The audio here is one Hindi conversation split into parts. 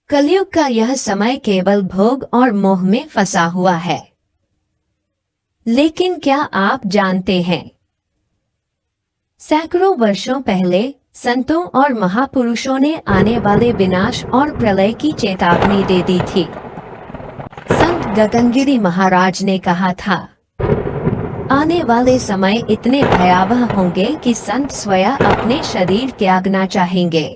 कलयुग का यह समय केवल भोग और मोह में फंसा हुआ है। लेकिन क्या आप जानते हैं, सैकड़ों वर्षों पहले संतों और महापुरुषों ने आने वाले विनाश और प्रलय की चेतावनी दे दी थी। संत गगनगिरी महाराज ने कहा था, आने वाले समय इतने भयावह होंगे कि संत स्वयं अपने शरीर त्यागना चाहेंगे।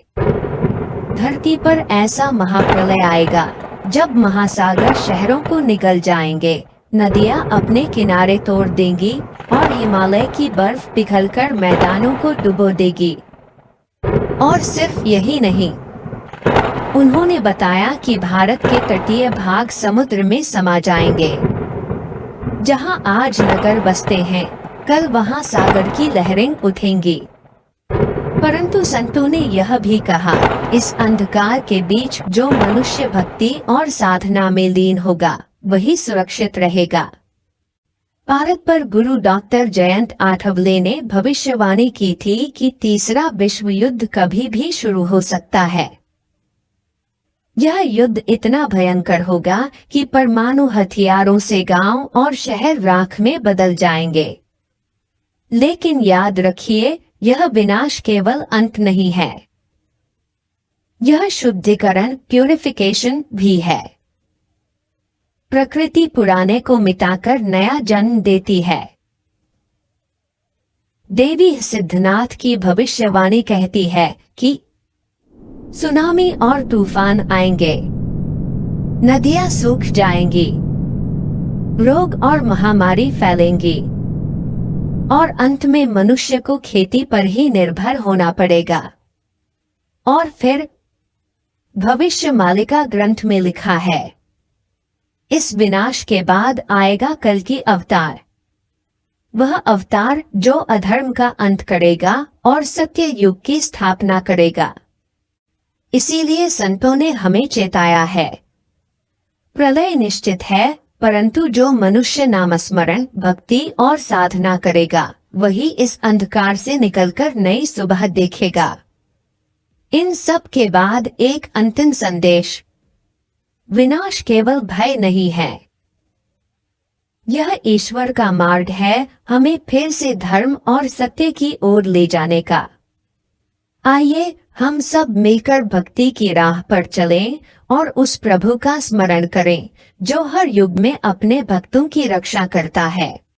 धरती पर ऐसा महाप्रलय आएगा जब महासागर शहरों को निगल जाएंगे, नदियां अपने किनारे तोड़ देंगी और हिमालय की बर्फ पिघलकर मैदानों को डुबो देगी। और सिर्फ यही नहीं, उन्होंने बताया कि भारत के तटीय भाग समुद्र में समा जाएंगे। जहां आज नगर बसते हैं, कल वहां सागर की लहरें उठेंगी। परंतु संतों ने यह भी कहा, इस अंधकार के बीच जो मनुष्य भक्ति और साधना में लीन होगा वही सुरक्षित रहेगा। भारत पर गुरु डॉक्टर जयंत आठवले ने भविष्यवाणी की थी कि तीसरा विश्व युद्ध कभी भी शुरू हो सकता है। यह युद्ध इतना भयंकर होगा कि परमाणु हथियारों से गांव और शहर राख में बदल जाएंगे। लेकिन याद रखिए, यह विनाश केवल अंत नहीं है, यह शुद्धिकरण प्यूरिफिकेशन भी है। प्रकृति पुराने को मिटाकर नया जन्म देती है। देवी सिद्धनाथ की भविष्यवाणी कहती है कि सुनामी और तूफान आएंगे, नदियां सूख जाएंगी, रोग और महामारी फैलेंगी और अंत में मनुष्य को खेती पर ही निर्भर होना पड़ेगा। और फिर भविष्य मालिका ग्रंथ में लिखा है, इस विनाश के बाद आएगा कल की अवतार, वह अवतार जो अधर्म का अंत करेगा और सत्य युग की स्थापना करेगा। इसीलिए संतों ने हमें चेताया है, प्रलय निश्चित है, परंतु जो मनुष्य नामस्मरण, भक्ति और साधना करेगा वही इस अंधकार से निकलकर नई सुबह देखेगा। इन सब के बाद एक अंतिम संदेश, विनाश केवल भय नहीं है, यह ईश्वर का मार्ग है हमें फिर से धर्म और सत्य की ओर ले जाने का। आइए हम सब मिलकर भक्ति की राह पर चलें और उस प्रभु का स्मरण करें जो हर युग में अपने भक्तों की रक्षा करता है।